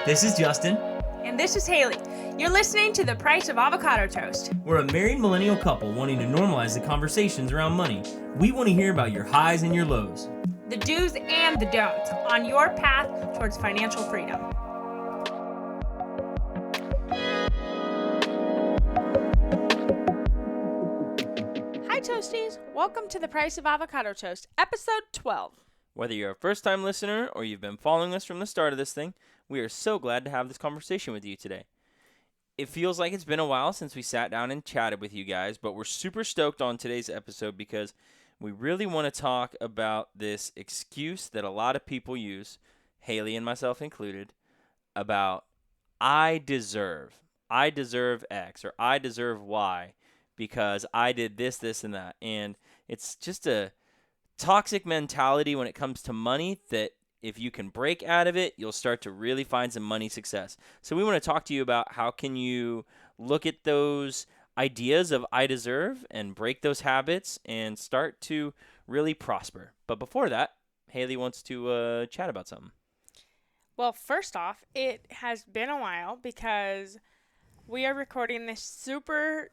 This is Justin. And this is Haley. You're listening to The Price of Avocado Toast. We're a married millennial couple wanting to normalize the conversations around money. We want to hear about your highs and your lows, The do's and the don'ts on your path towards financial freedom. Hi Toasties, welcome to The Price of Avocado Toast, episode 12. Whether you're a first-time listener or you've been following us from the start of this thing, we are so glad to have this conversation with you today. It feels like it's been a while since we sat down and chatted with you guys, but we're super stoked on today's episode because we really want to talk about this excuse that a lot of people use, Haley and myself included, about I deserve X or I deserve Y because I did this, this, and that. And it's just a toxic mentality when it comes to money that if you can break out of it, you'll start to really find some money success. So we want to talk to you about how can you look at those ideas of I deserve and break those habits and start to really prosper. But before that, Haley wants to chat about something. Well, first off, it has been a while because we are recording this super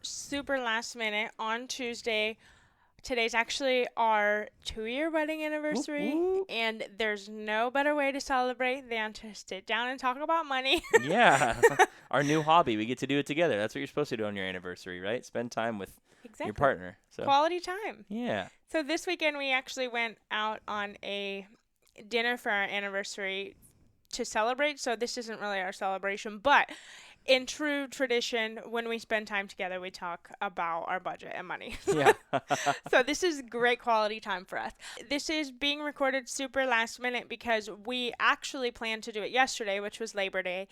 last minute on Tuesday. Today's actually our 2-year wedding anniversary, Whoop, whoop. and there's no better way to celebrate than to sit down and talk about money. Yeah, our new hobby. We get to do it together. That's what you're supposed to do on your anniversary, right? Spend time with your partner. So Quality time. yeah. So this weekend we actually went out on a dinner for our anniversary to celebrate. So this isn't really our celebration, but in true tradition, when we spend time together, we talk about our budget and money. Yeah. So this is great quality time for us. This is being recorded super last minute because we actually planned to do it yesterday, which was Labor Day,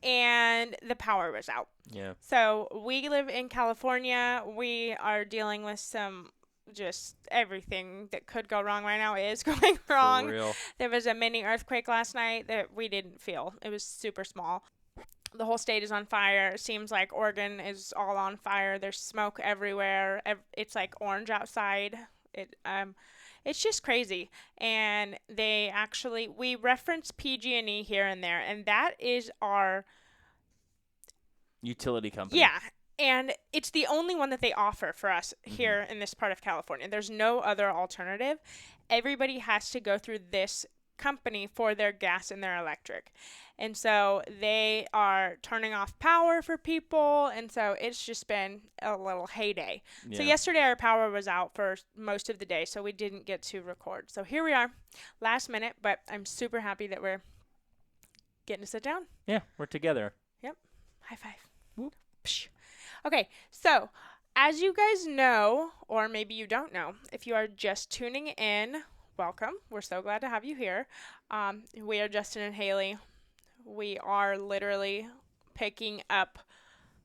and the power was out. Yeah. So we live in California. We are dealing with some just everything that could go wrong right now is going wrong. For real. There was a mini earthquake last night that we didn't feel. It was super small. The whole state is on fire. It seems like Oregon is all on fire. There's smoke everywhere. It's like orange outside. It's just crazy. And we reference PG&E here and there, and that is our Utility company. Yeah. And it's the only one that they offer for us here in this part of California. There's no other alternative. Everybody has to go through this company for their gas and their electric. And so they are turning off power for people. And so it's just been a little heyday. Yeah. So yesterday our power was out for most of the day, so we didn't get to record. So here we are, last minute, but I'm super happy that we're getting to sit down. Yeah, we're together. Yep. High five. Whoop. Psh. Okay, so as you guys know, or maybe you don't know, if you are just tuning in, welcome. We're so glad to have you here. We are Justin and Haley. We are literally picking up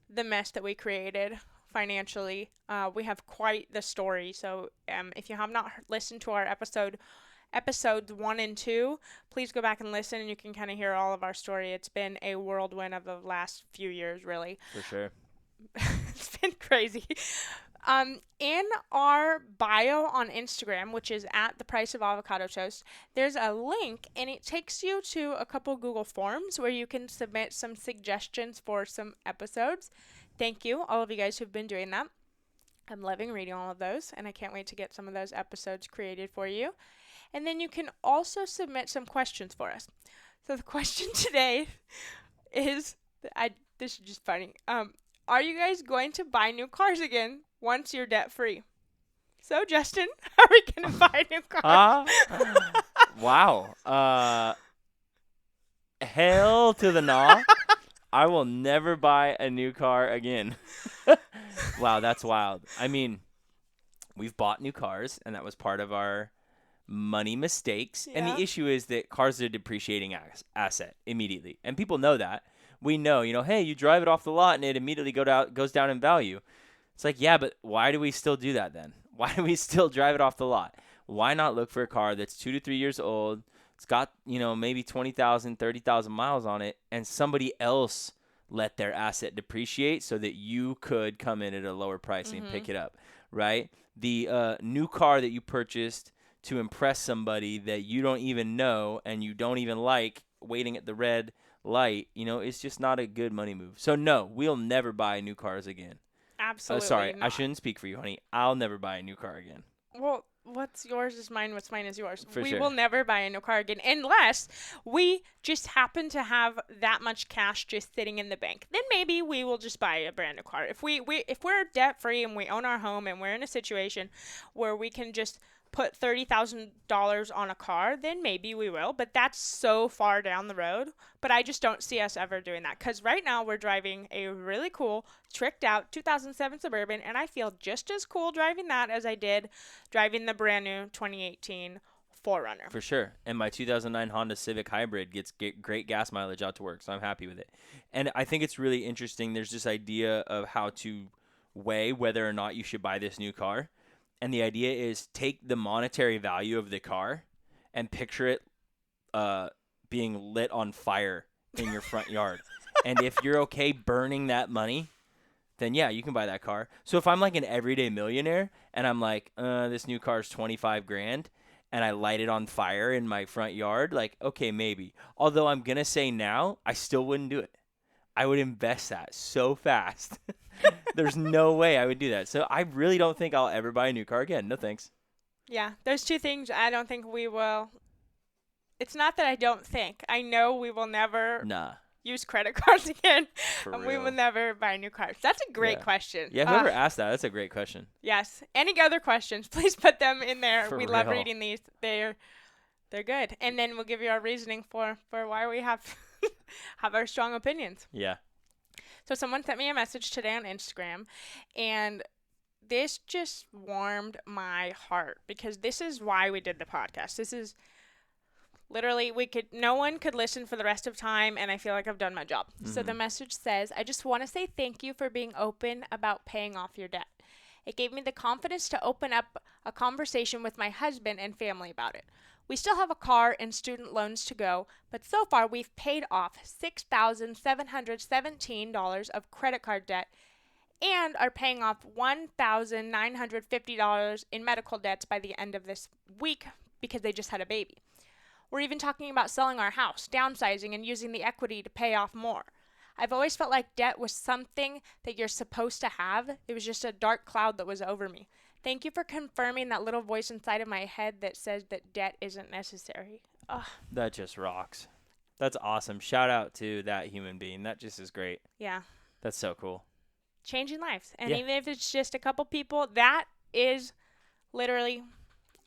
the mess that we created financially. We have quite the story. So if you have not listened to our episodes 1 and 2, please go back and listen, and you can kind of hear all of our story. It's been a whirlwind of the last few years, really. For sure. It's been crazy. In our bio on Instagram, which is at The Price of Avocado Toast, there's a link, and it takes you to a couple Google Forms where you can submit some suggestions for some episodes. Thank you, all of you guys who've been doing that. I'm loving reading all of those, and I can't wait to get some of those episodes created for you. And then you can also submit some questions for us. So the question today is, this is just funny. Are you guys going to buy new cars again once you're debt free? So Justin, are we going to buy new cars? Wow. Hell to the no. I will never buy a new car again. Wow, that's wild. I mean, we've bought new cars, and that was part of our money mistakes. Yeah. And the issue is that cars are a depreciating asset immediately. And people know that. We know, hey, you drive it off the lot and it immediately goes down in value. It's like, yeah, but why do we still do that then? Why do we still drive it off the lot? Why not look for a car that's 2 to 3 years old? It's got, maybe 20,000, 30,000 miles on it, and somebody else let their asset depreciate so that you could come in at a lower price and pick it up, right? The new car that you purchased to impress somebody that you don't even know and you don't even like waiting at the red light, it's just not a good money move. So no, we'll never buy new cars again. Absolutely Sorry, not. I shouldn't speak for you, honey. I'll never buy a new car again. Well, what's yours is mine, what's mine is yours. For we sure. will never buy a new car again unless we just happen to have that much cash just sitting in the bank. Then maybe we will just buy a brand new car. If we're debt free and we own our home and we're in a situation where we can just put $30,000 on a car, then maybe we will. But that's so far down the road. But I just don't see us ever doing that. Because right now we're driving a really cool, tricked out 2007 Suburban. And I feel just as cool driving that as I did driving the brand new 2018 4Runner. For sure. And my 2009 Honda Civic Hybrid gets great gas mileage out to work. So I'm happy with it. And I think it's really interesting. There's this idea of how to weigh whether or not you should buy this new car. And the idea is take the monetary value of the car and picture it being lit on fire in your front yard. And if you're okay burning that money, then yeah, you can buy that car. So if I'm like an everyday millionaire and I'm like, this new car is $25,000 and I light it on fire in my front yard, like, okay, maybe. Although I'm going to say now, I still wouldn't do it. I would invest that so fast. There's no way I would do that. So I really don't think I'll ever buy a new car again. No thanks. Yeah, there's two things I don't think we will. It's not that I don't think. I know we will never use credit cards again. For and real. we will never buy new cars. That's a great question. Yeah, whoever asked that, that's a great question. Yes. Any other questions, please put them in there. For We love real. reading these. They're good. And then we'll give you our reasoning for why we have have our strong opinions. Yeah. So someone sent me a message today on Instagram, and this just warmed my heart because this is why we did the podcast. This is literally no one could listen for the rest of time, and I feel like I've done my job. Mm-hmm. So the message says, I just want to say thank you for being open about paying off your debt. It gave me the confidence to open up a conversation with my husband and family about it. We still have a car and student loans to go, but so far we've paid off $6,717 of credit card debt and are paying off $1,950 in medical debts by the end of this week because they just had a baby. We're even talking about selling our house, downsizing, and using the equity to pay off more. I've always felt like debt was something that you're supposed to have. It was just a dark cloud that was over me. Thank you for confirming that little voice inside of my head that says that debt isn't necessary. Ugh. That just rocks. That's awesome. Shout out to that human being. That just is great. Yeah. That's so cool. Changing lives. And Yeah. even if it's just a couple people, that is literally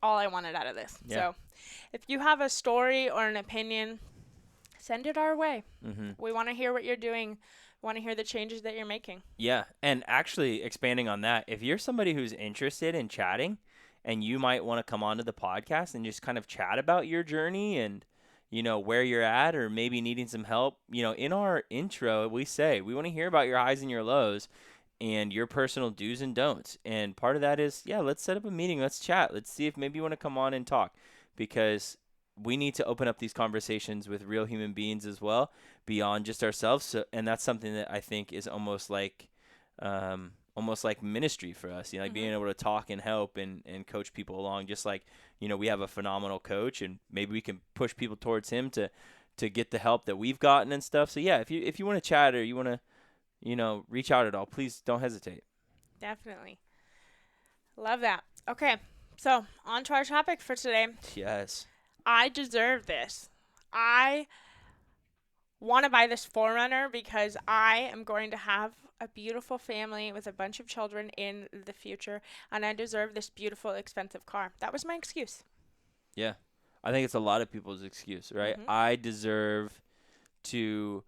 all I wanted out of this. Yeah. So if you have a story or an opinion, send it our way. Mm-hmm. We want to hear what you're doing. We want to hear the changes that you're making. Yeah, and actually expanding on that, if you're somebody who's interested in chatting and you might want to come onto the podcast and just kind of chat about your journey and, where you're at or maybe needing some help, in our intro, we say we want to hear about your highs and your lows and your personal do's and don'ts. And part of that is, let's set up a meeting. Let's chat. Let's see if maybe you want to come on and talk because we need to open up these conversations with real human beings as well, beyond just ourselves. So, and that's something that I think is almost like ministry for us, like being able to talk and help and coach people along. Just like, we have a phenomenal coach, and maybe we can push people towards him to get the help that we've gotten and stuff. So yeah, if you want to chat or you want to, reach out at all, please don't hesitate. Definitely. Love that. Okay, so on to our topic for today. Yes. I deserve this. I want to buy this 4Runner because I am going to have a beautiful family with a bunch of children in the future, and I deserve this beautiful, expensive car. That was my excuse. Yeah. I think it's a lot of people's excuse, right? Mm-hmm. I deserve to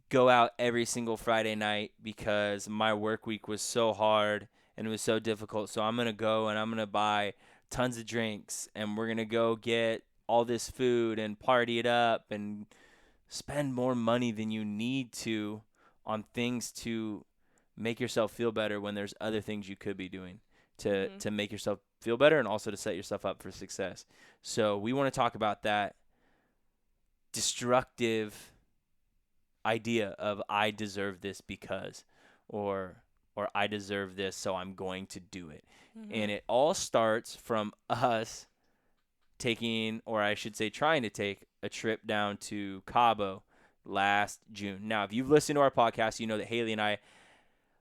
go out every single Friday night because my work week was so hard and it was so difficult. So I'm going to go and I'm going to buy tons of drinks and we're going to go get all this food and party it up and spend more money than you need to on things to make yourself feel better when there's other things you could be doing to make yourself feel better and also to set yourself up for success. So we want to talk about that destructive idea of I deserve this because or I deserve this, so I'm going to do it. Mm-hmm. And it all starts from us taking, or I should say trying to take, a trip down to Cabo last June. Now, if you've listened to our podcast, you know that Haley and I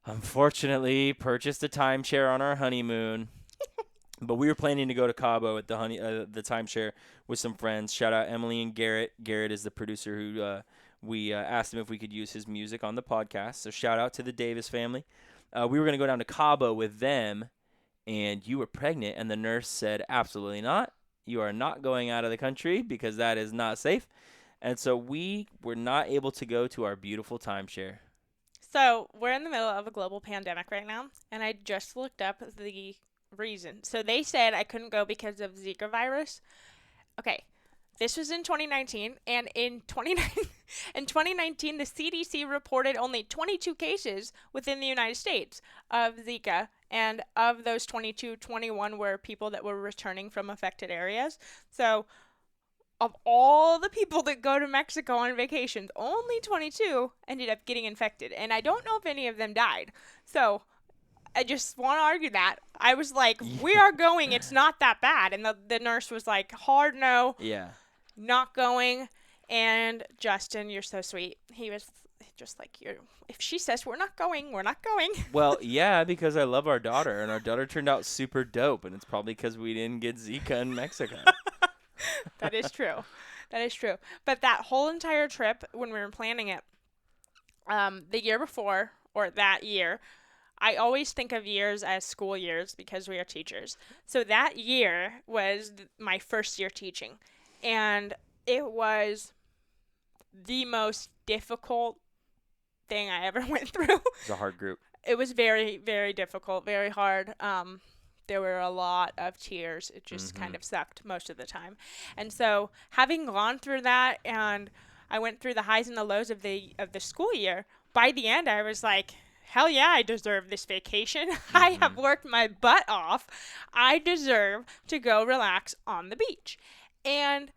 unfortunately purchased a timeshare on our honeymoon. But we were planning to go to Cabo at the timeshare with some friends. Shout out Emily and Garrett. Garrett is the producer who we asked him if we could use his music on the podcast. So shout out to the Davis family. We were going to go down to Cabo with them, and you were pregnant, and the nurse said, absolutely not. You are not going out of the country because that is not safe. And so we were not able to go to our beautiful timeshare. So we're in the middle of a global pandemic right now, and I just looked up the reason. So they said I couldn't go because of Zika virus. Okay, this was in 2019, and in 2019, the CDC reported only 22 cases within the United States of Zika, and of those 22, 21 were people that were returning from affected areas. So of all the people that go to Mexico on vacations, only 22 ended up getting infected, and I don't know if any of them died. So I just want to argue that. I was like, we are going. It's not that bad. And the nurse was like, hard no. Yeah. Not going. And Justin, you're so sweet. He was just like, if she says we're not going, we're not going. Well, yeah, because I love our daughter, and our daughter turned out super dope, and it's probably because we didn't get Zika in Mexico. That is true. That is true. But that whole entire trip, when we were planning it, the year before, or that year, I always think of years as school years because we are teachers. So that year was my first year teaching. And it was the most difficult thing I ever went through. It's a hard group. It was very, very difficult, very hard. There were a lot of tears. It just kind of sucked most of the time. And so having gone through that, and I went through the highs and the lows of the school year, by the end I was like, hell yeah, I deserve this vacation. I have worked my butt off. I deserve to go relax on the beach. And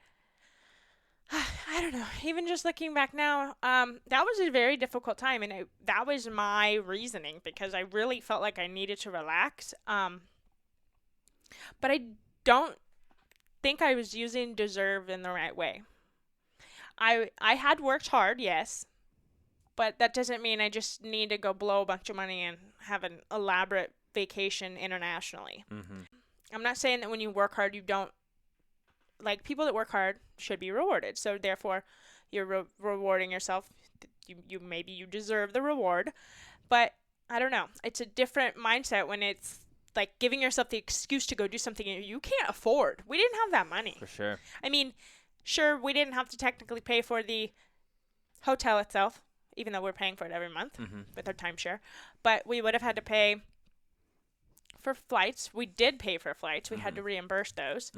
I don't know, even just looking back now, that was a very difficult time. And that was my reasoning, because I really felt like I needed to relax. But I don't think I was using deserve in the right way. I had worked hard, yes. But that doesn't mean I just need to go blow a bunch of money and have an elaborate vacation internationally. I'm not saying that when you work hard, you don't, like, people that work hard should be rewarded. So therefore, you're rewarding yourself. Maybe you deserve the reward. But I don't know. It's a different mindset when it's like giving yourself the excuse to go do something you can't afford. We didn't have that money. For sure. I mean, sure, we didn't have to technically pay for the hotel itself, even though we're paying for it every month with our timeshare. But we would have had to pay for flights. We did pay for flights. We had to reimburse those.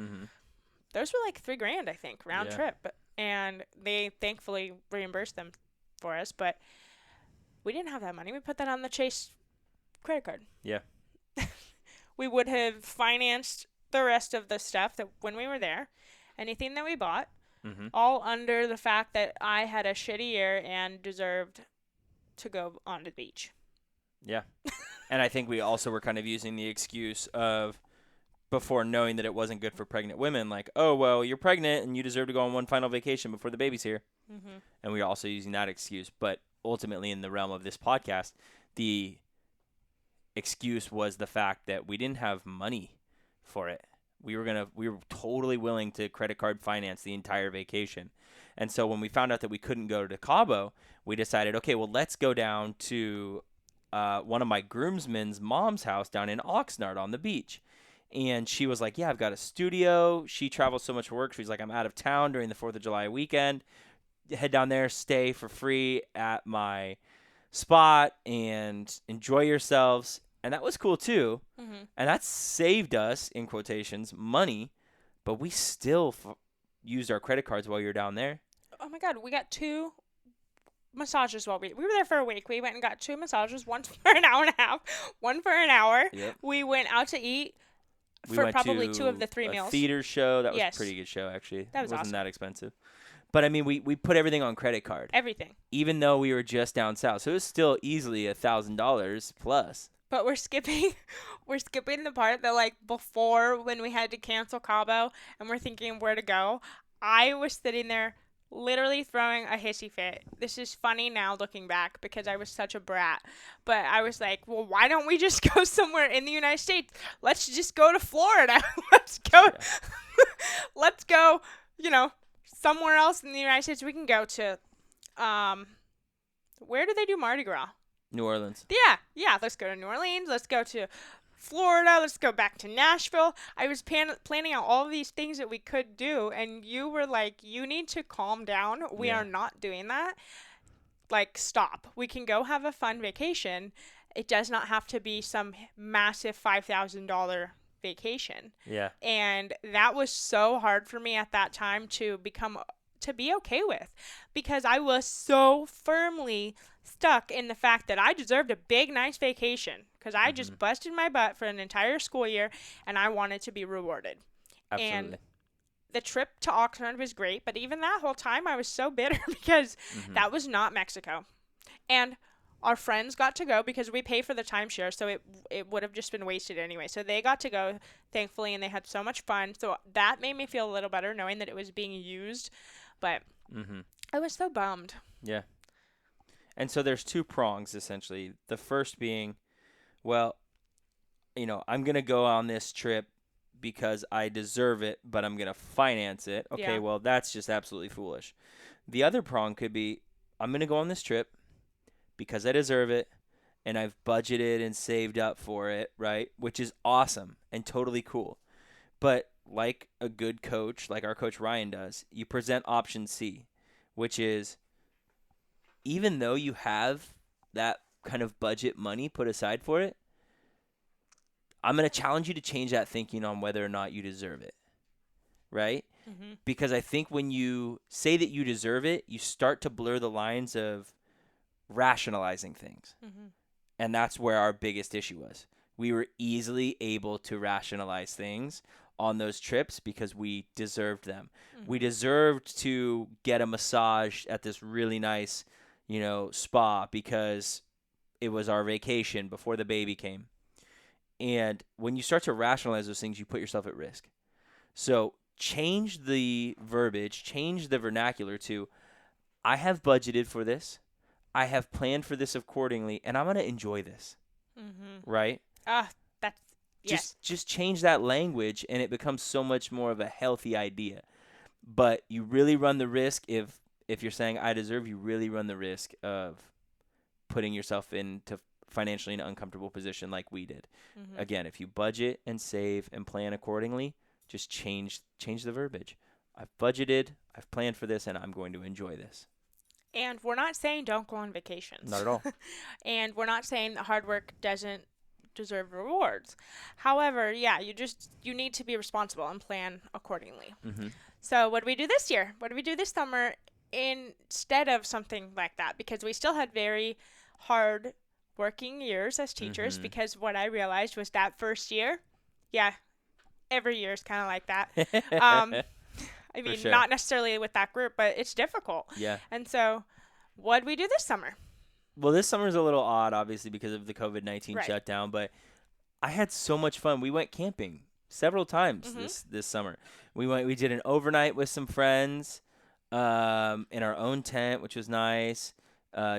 Those were like $3,000, I think, round trip. And they thankfully reimbursed them for us. But we didn't have that money. We put that on the Chase credit card. Yeah. We would have financed the rest of the stuff that when we were there, anything that we bought, all under the fact that I had a shitty year and deserved to go on the beach. Yeah. And I think we also were kind of using the excuse of, before knowing that it wasn't good for pregnant women, like, oh, well, you're pregnant and you deserve to go on one final vacation before the baby's here. And we were also using that excuse. But ultimately, in the realm of this podcast, the excuse was the fact that we didn't have money for it. We were totally willing to credit card finance the entire vacation. And so when we found out that we couldn't go to Cabo, we decided, okay, well, let's go down to one of my groomsmen's mom's house down in Oxnard on the beach. And she was like, yeah, I've got a studio. She travels so much for work. She's like, I'm out of town during the 4th of July weekend. Head down there, stay for free at my spot, and enjoy yourselves. And that was cool too. And that saved us, in quotations, money. But we still used our credit cards while you were down there. Oh my God, we got 2 massages while we were there for a week. We went and got 2 massages, one for an hour and a half, one for an hour. Yep. We went out to eat We for went probably to 2 of the 3 a meals. theater show. That was Yes. a pretty good show, actually. That was It wasn't awesome. that expensive. But, I mean, we put everything on credit card. Everything. Even though we were just down south. So it was still easily $1,000 plus. But we're skipping the part that, like, before when we had to cancel Cabo and we're thinking where to go. I was sitting there literally throwing a hissy fit. This is funny now looking back because I was such a brat. But I was like, well, why don't we just go somewhere in the United States? Let's just go to Florida. Let's go. Let's go, somewhere else in the United States. We can go to, where do they do Mardi Gras? New Orleans. Yeah. Let's go to New Orleans. Let's go to Florida. Let's go back to Nashville. I was planning out all of these things that we could do, and you were like, you need to calm down. We are not doing that. Like, stop. We can go have a fun vacation. It does not have to be some massive $5,000 vacation. Yeah. And that was so hard for me at that time to be okay with, because I was so firmly stuck in the fact that I deserved a big, nice vacation because I just busted my butt for an entire school year and I wanted to be rewarded. Absolutely. And the trip to Oxnard was great, but even that whole time I was so bitter because that was not Mexico. And our friends got to go because we pay for the timeshare, so it would have just been wasted anyway. So they got to go, thankfully, and they had so much fun. So that made me feel a little better knowing that it was being used. But I was so bummed. Yeah. And so there's two prongs, essentially. The first being, well, I'm going to go on this trip because I deserve it, but I'm going to finance it. Okay, well, that's just absolutely foolish. The other prong could be, I'm going to go on this trip because I deserve it, and I've budgeted and saved up for it, right? Which is awesome and totally cool. But like a good coach, like our coach Ryan does, you present option C, which is, even though you have that kind of budget money put aside for it, I'm going to challenge you to change that thinking on whether or not you deserve it, right? Because I think when you say that you deserve it, you start to blur the lines of rationalizing things. And that's where our biggest issue was. We were easily able to rationalize things on those trips because we deserved them. We deserved to get a massage at this really nice spa because it was our vacation before the baby came. And when you start to rationalize those things, you put yourself at risk. So change the verbiage, change the vernacular to, I have budgeted for this, I have planned for this accordingly, and I'm going to enjoy this. Right? That's, yes. Just change that language, and it becomes so much more of a healthy idea. But you really run the risk if you're saying I deserve, you really run the risk of putting yourself into financially an uncomfortable position like we did. Again, if you budget and save and plan accordingly, just change the verbiage. I've budgeted, I've planned for this, and I'm going to enjoy this. And we're not saying don't go on vacations. Not at all. And we're not saying that hard work doesn't deserve rewards. However, you need to be responsible and plan accordingly. So what do we do this year? What do we do this summer instead of something like that? Because we still had very hard working years as teachers, because what I realized was that first year, every year is kind of like that. I mean, sure. Not necessarily with that group, but it's difficult. Yeah. And so what did we do this summer? Well, this summer is a little odd, obviously, because of the COVID-19 shutdown, but I had so much fun. We went camping several times this summer. We did an overnight with some friends in our own tent, which was nice,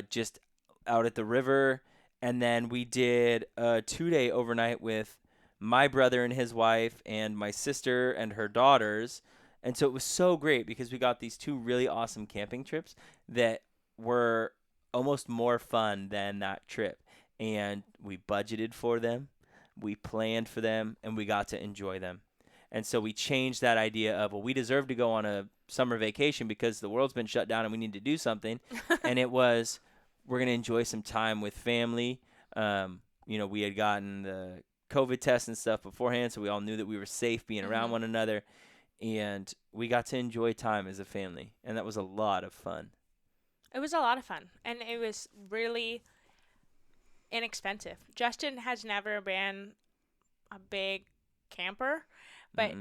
just out at the river. And then we did a 2-day overnight with my brother and his wife and my sister and her daughters. And so it was so great because we got these 2 really awesome camping trips that were almost more fun than that trip. And we budgeted for them, we planned for them, and we got to enjoy them. And so we changed that idea of, well, we deserve to go on a summer vacation because the world's been shut down and we need to do something. And it was, we're going to enjoy some time with family. We had gotten the COVID test and stuff beforehand, so we all knew that we were safe being around one another. And we got to enjoy time as a family. And that was a lot of fun. It was a lot of fun. And it was really inexpensive. Justin has never been a big camper. But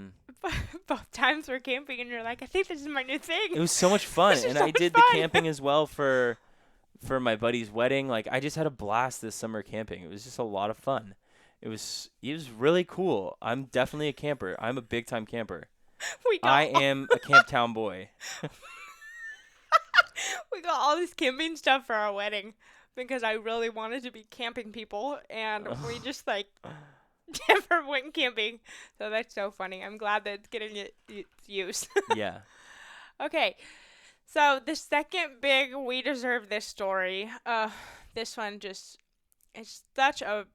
both times we're camping and you're like, I think this is my new thing. It was so much fun. And I did the camping as well for my buddy's wedding. Like, I just had a blast this summer camping. It was just a lot of fun. It was really cool. I'm definitely a camper. I'm a big time camper. I am a Camp Town boy. We got all this camping stuff for our wedding because I really wanted to be camping people, and we just like never went camping. So that's so funny. I'm glad that it's getting its use. Yeah. Okay, so the second big we deserve this story. This one just is such a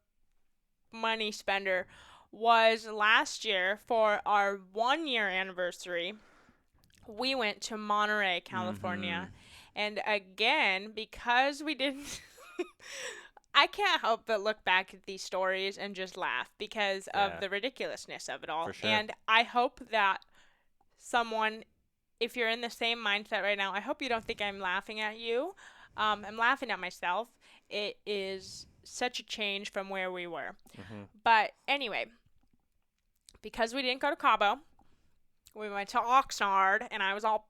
money spender. Was last year for our 1 year anniversary. We went to Monterey, California. And again, because we didn't, I can't help but look back at these stories and just laugh because Yeah. of the ridiculousness of it all. For sure. And I hope that someone, if you're in the same mindset right now, I hope you don't think I'm laughing at you. I'm laughing at myself. It is such a change from where we were. But anyway, because we didn't go to Cabo, we went to Oxnard, and I was all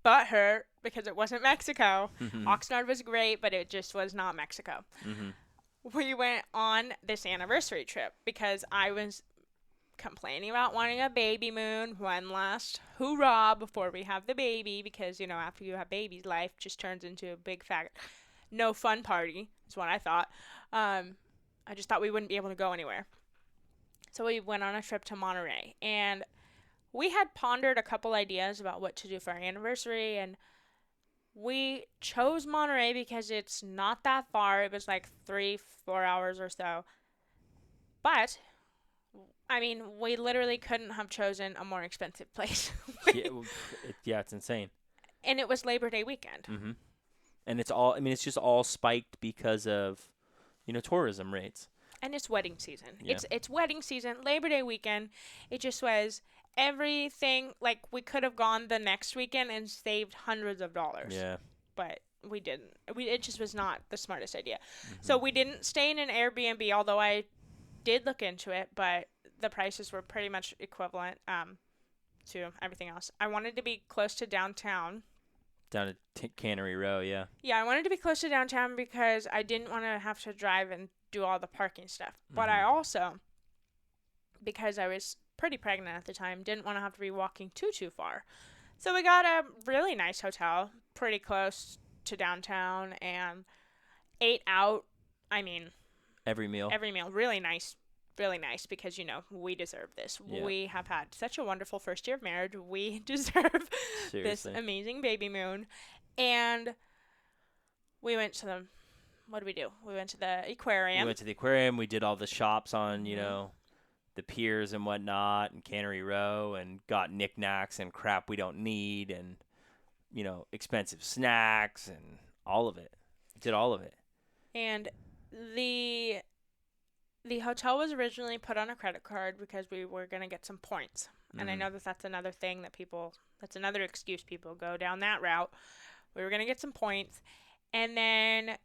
butthurt because it wasn't Mexico. Oxnard was great, but it just was not Mexico. We went on this anniversary trip because I was complaining about wanting a baby moon, one last hoorah before we have the baby, because, you know, after you have babies, life just turns into a big fat no fun party, is what I thought. I just thought we wouldn't be able to go anywhere. So we went on a trip to Monterey, and we had pondered a couple ideas about what to do for our anniversary, and we chose Monterey because it's not that far. It was like 3-4 hours or so. But, I mean, we literally couldn't have chosen a more expensive place. It's insane. And it was Labor Day weekend. And it's all, I mean, it's just all spiked because of, you know, tourism rates. And it's wedding season. Yeah. It's wedding season, Labor Day weekend. It just was everything. Like, we could have gone the next weekend and saved hundreds of dollars. Yeah. But we didn't. It just was not the smartest idea. So we didn't stay in an Airbnb, although I did look into it, but the prices were pretty much equivalent to everything else. I wanted to be close to downtown. Down at Cannery Row, yeah. Yeah, I wanted to be close to downtown because I didn't want to have to drive and do all the parking stuff. But I also, because I was pretty pregnant at the time, didn't want to have to be walking too far. So we got a really nice hotel, pretty close to downtown, and ate out. I mean, Every meal. really nice because, you know, we deserve this. Yeah. We have had such a wonderful first year of marriage. We deserve this Seriously. amazing baby moon. And we went to what did we do? We went to the aquarium. We went to the aquarium. We did all the shops on, you know, the piers and whatnot, and Cannery Row, and got knickknacks and crap we don't need, and, you know, expensive snacks and all of it. Did all of it. And the hotel was originally put on a credit card because we were going to get some points. And I know that that's another thing that that's another excuse people go down that route. We were going to get some points. And then,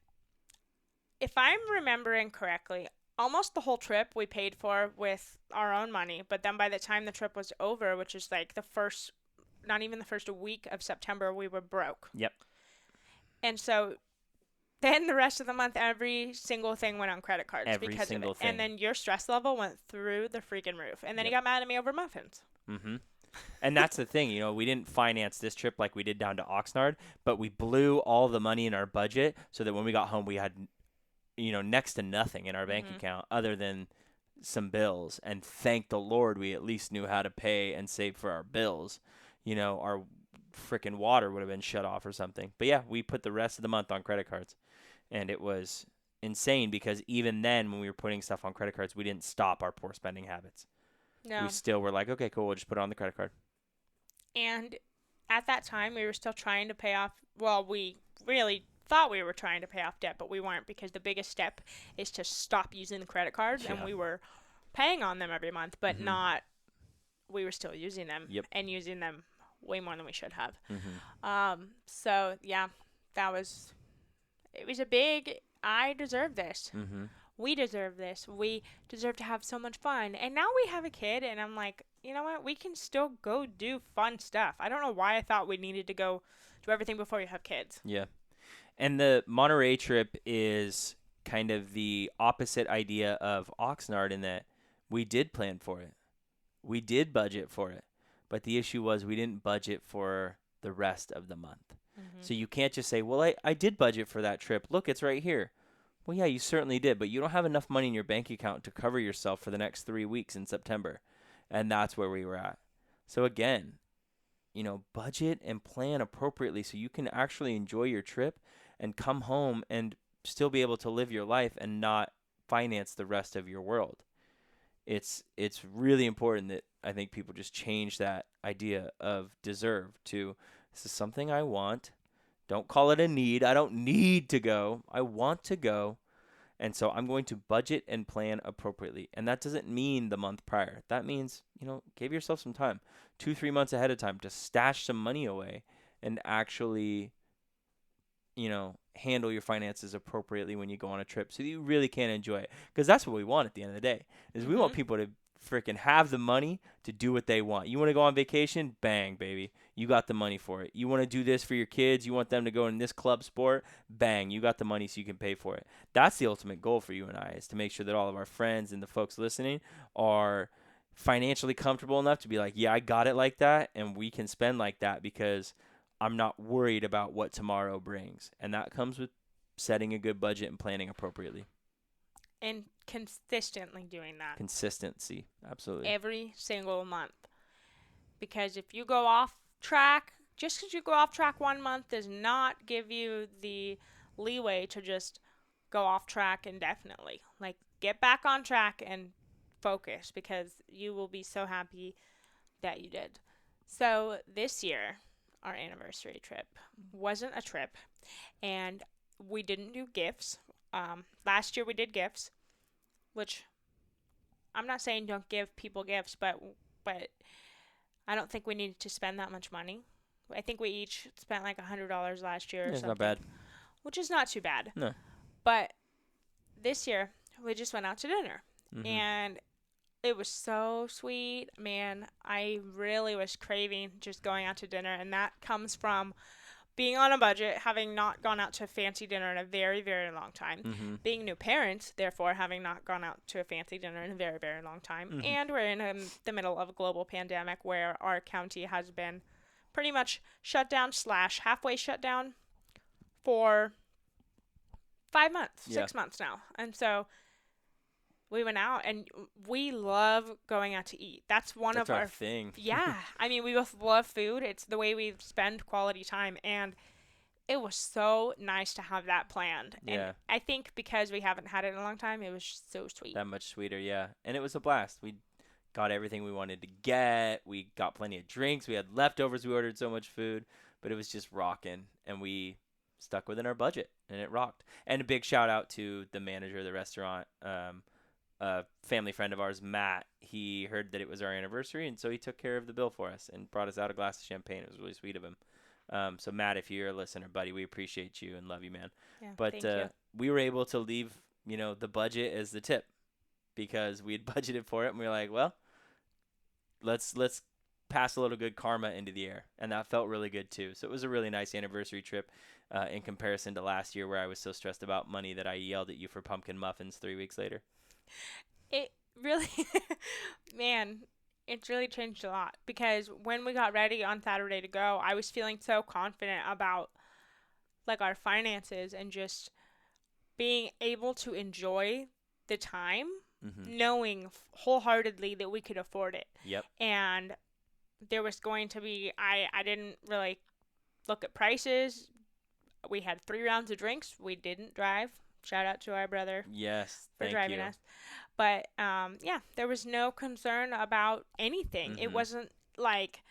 if I'm remembering correctly, almost the whole trip we paid for with our own money. But then by the time the trip was over, which is like not even the first week of September, we were broke. Yep. And so then the rest of the month, every single thing went on credit cards Every because single of it. thing. And then your stress level went through the freaking roof. And then he got mad at me over muffins. And that's the thing, you know, we didn't finance this trip like we did down to Oxnard, but we blew all the money in our budget so that when we got home, we had, you know, next to nothing in our bank account other than some bills. And thank the Lord we at least knew how to pay and save for our bills. You know, our freaking water would have been shut off or something. But yeah, we put the rest of the month on credit cards. And it was insane because even then, when we were putting stuff on credit cards, we didn't stop our poor spending habits. No. We still were like, okay, cool, we'll just put it on the credit card. And at that time, we were still trying to pay off. Well, we really thought we were trying to pay off debt, but we weren't, because the biggest step is to stop using the credit cards. And we were paying on them every month, but we were still using them and using them way more than we should have. So, yeah, it was a big, I deserve this. We deserve this. We deserve to have so much fun. And now we have a kid, and I'm like, you know what? We can still go do fun stuff. I don't know why I thought we needed to go do everything before you have kids. Yeah. And the Monterey trip is kind of the opposite idea of Oxnard in that we did plan for it. We did budget for it. But the issue was we didn't budget for the rest of the month. So you can't just say, well, I did budget for that trip. Look, it's right here. Well, yeah, you certainly did, but you don't have enough money in your bank account to cover yourself for the next 3 weeks in September. And that's where we were at. So again, budget and plan appropriately so you can actually enjoy your trip and come home and still be able to live your life and not finance the rest of your world. It's really important that I think people just change that idea of deserve to, this is something I want. Don't call it a need. I don't need to go. I want to go. And so I'm going to budget and plan appropriately. And that doesn't mean the month prior. That means, give yourself some time, 2-3 months ahead of time to stash some money away and actually, handle your finances appropriately when you go on a trip so that you really can enjoy it. Because that's what we want at the end of the day, is we want people to freaking have the money to do what they want. You want to go on vacation? Bang, baby. You got the money for it. You want to do this for your kids? You want them to go in this club sport? Bang, you got the money so you can pay for it. That's the ultimate goal for you and I, is to make sure that all of our friends and the folks listening are financially comfortable enough to be like, yeah, I got it like that, and we can spend like that because I'm not worried about what tomorrow brings. And that comes with setting a good budget and planning appropriately. And consistently doing that. Consistency, absolutely. Every single month. Because if you go off track, just because you go off track 1 month does not give you the leeway to just go off track indefinitely. Like, get back on track and focus, because you will be so happy that you did. So this year, our anniversary trip wasn't a trip, and we didn't do gifts. Last year we did gifts, which I'm not saying don't give people gifts, but I don't think we needed to spend that much money. I think we each spent like $100 last year or something. Not bad. Which is not too bad. No. But this year we just went out to dinner, and it was so sweet. Man, I really was craving just going out to dinner, and that comes from being on a budget, having not gone out to a fancy dinner in a very, very long time, being new parents, therefore having not gone out to a fancy dinner in a very, very long time, and we're in the middle of a global pandemic where our county has been pretty much shut down / halfway shut down for 5 months, 6 months now. And so we went out, and we love going out to eat. That's of our thing. Yeah. I mean, we both love food. It's the way we spend quality time, and it was so nice to have that planned. Yeah. And I think because we haven't had it in a long time, it was so sweet. That much sweeter, yeah. And it was a blast. We got everything we wanted to get. We got plenty of drinks. We had leftovers. We ordered so much food, but it was just rocking, and we stuck within our budget, and it rocked. And a big shout out to the manager of the restaurant, a family friend of ours, Matt. He heard that it was our anniversary, and so he took care of the bill for us and brought us out a glass of champagne. It was really sweet of him. So Matt, if you're a listener, buddy, we appreciate you and love you, man. Yeah, but thank you. we were able to leave, the budget as the tip, because we had budgeted for it, and we were like, well, let's pass a little good karma into the air, and that felt really good too. So it was a really nice anniversary trip in comparison to last year, where I was so stressed about money that I yelled at you for pumpkin muffins 3 weeks later. It really, man, it's really changed a lot, because when we got ready on Saturday to go, I was feeling so confident about like our finances and just being able to enjoy the time, knowing wholeheartedly that we could afford it. Yep. And there was going to be, I didn't really look at prices. We had 3 rounds of drinks. We didn't drive. Shout out to our brother. Yes, for driving us. But yeah, there was no concern about anything. It wasn't like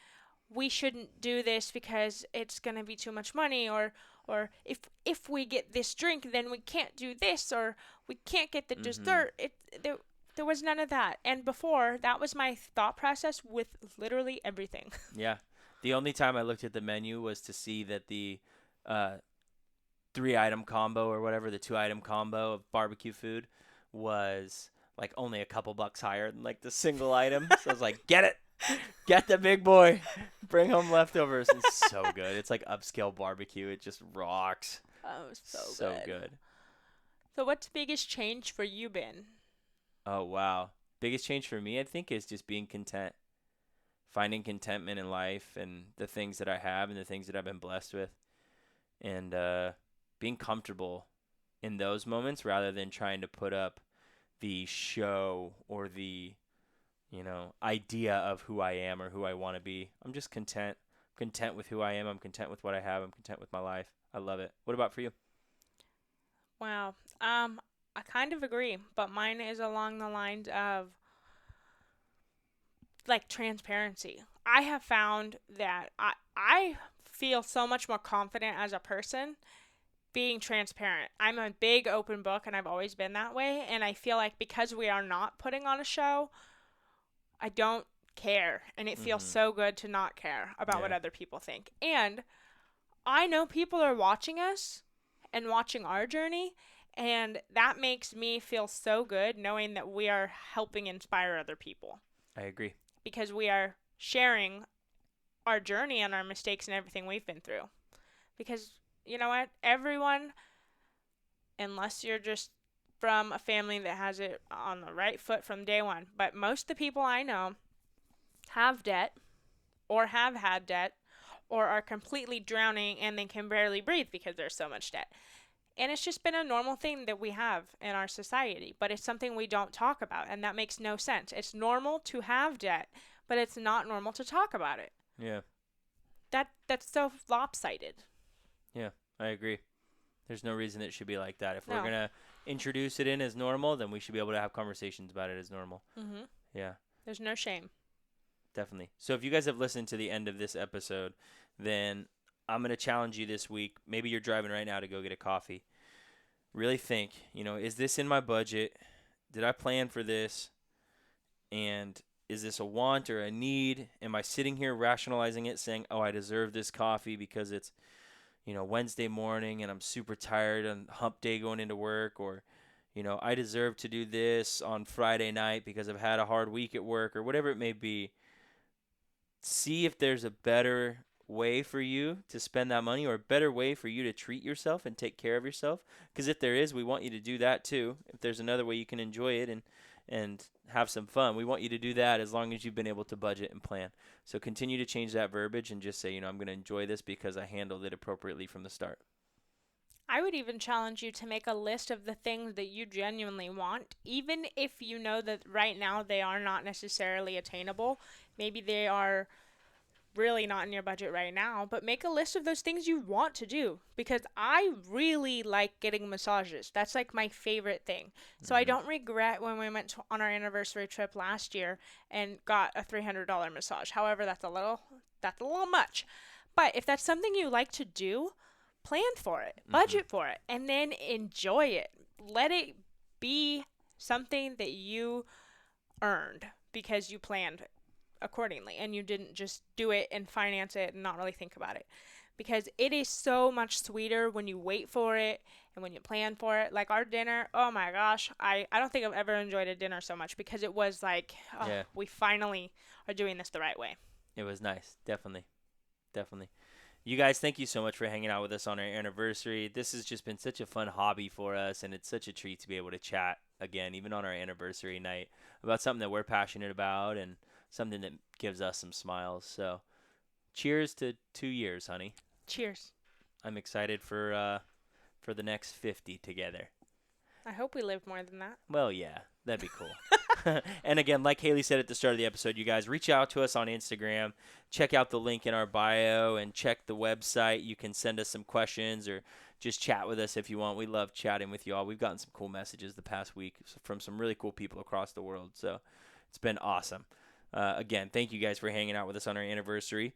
we shouldn't do this because it's going to be too much money, or if we get this drink, then we can't do this, or we can't get the dessert. There was none of that. And before, that was my thought process with literally everything. Yeah. The only time I looked at the menu was to see that the 3-item combo or whatever, the 2-item combo of barbecue food was like only a couple bucks higher than like the single item. So I was like, get it. Get the big boy. Bring home leftovers. It's so good. It's like upscale barbecue. It just rocks. Oh, So good. So what's the biggest change for you been? Oh, wow. Biggest change for me, I think, is just being content. Finding contentment in life and the things that I have and the things that I've been blessed with. and being comfortable in those moments rather than trying to put up the show or the, idea of who I am or who I want to be. I'm just content with who I am. I'm content with what I have. I'm content with my life. I love it. What about for you? Wow. I kind of agree, but mine is along the lines of like transparency. I have found that I feel so much more confident as a person being transparent. I'm a big open book, and I've always been that way, and I feel like because we are not putting on a show, I don't care, and it feels so good to not care about what other people think. And I know people are watching us and watching our journey, and that makes me feel so good knowing that we are helping inspire other people. I agree. Because we are sharing our journey and our mistakes and everything we've been through. Because, you know what? Everyone, unless you're just from a family that has it on the right foot from day one, but most of the people I know have debt or have had debt or are completely drowning and they can barely breathe because there's so much debt. And it's just been a normal thing that we have in our society, but it's something we don't talk about, and that makes no sense. It's normal to have debt, but it's not normal to talk about it. Yeah. That's so lopsided. Yeah, I agree. There's no reason it should be like that. If we're going to introduce it in as normal, then we should be able to have conversations about it as normal. Mm-hmm. Yeah. There's no shame. Definitely. So if you guys have listened to the end of this episode, then I'm going to challenge you this week. Maybe you're driving right now to go get a coffee. Really think, is this in my budget? Did I plan for this? And is this a want or a need? Am I sitting here rationalizing it, saying, oh, I deserve this coffee because it's, Wednesday morning and I'm super tired on hump day going into work, or, I deserve to do this on Friday night because I've had a hard week at work, or whatever it may be. See if there's a better way for you to spend that money, or a better way for you to treat yourself and take care of yourself. Because if there is, we want you to do that too. If there's another way you can enjoy it and have some fun, we want you to do that as long as you've been able to budget and plan. So continue to change that verbiage and just say, I'm going to enjoy this because I handled it appropriately from the start. I would even challenge you to make a list of the things that you genuinely want, even if you know that right now they are not necessarily attainable. Maybe they are really not in your budget right now, but make a list of those things you want to do, because I really like getting massages. That's like my favorite thing. So I don't regret when we went on our anniversary trip last year and got a $300 massage. However, that's a little much. But if that's something you like to do, plan for it, budget for it, and then enjoy it. Let it be something that you earned because you planned accordingly and you didn't just do it and finance it and not really think about it, because it is so much sweeter when you wait for it and when you plan for it. Like our dinner, oh my gosh, I don't think I've ever enjoyed a dinner so much, because it was like, we finally are doing this the right way. It was nice. Definitely. You guys, thank you so much for hanging out with us on our anniversary. This has just been such a fun hobby for us, and it's such a treat to be able to chat again, even on our anniversary night, about something that we're passionate about and something that gives us some smiles. So cheers to 2 years, honey. Cheers. I'm excited for the next 50 together. I hope we live more than that. Well, yeah, that'd be cool. And again, like Haley said at the start of the episode, you guys reach out to us on Instagram. Check out the link in our bio and check the website. You can send us some questions or just chat with us if you want. We love chatting with you all. We've gotten some cool messages the past week from some really cool people across the world. So it's been awesome. Again, thank you guys for hanging out with us on our anniversary.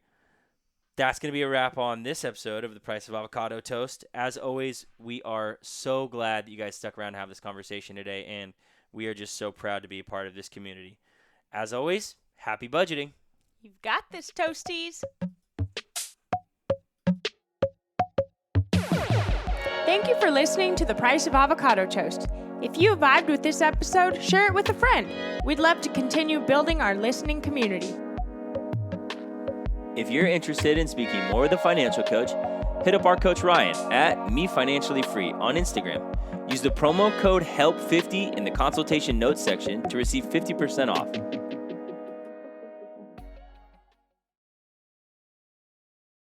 That's going to be a wrap on this episode of The Price of Avocado Toast. As always, we are so glad that you guys stuck around to have this conversation today, and we are just so proud to be a part of this community. As always, happy budgeting. You've got this, Toasties. Thank you for listening to The Price of Avocado Toast. If you vibed with this episode, share it with a friend. We'd love to continue building our listening community. If you're interested in speaking more with a financial coach, hit up our coach Ryan at MeFinanciallyFree on Instagram. Use the promo code HELP50 in the consultation notes section to receive 50% off.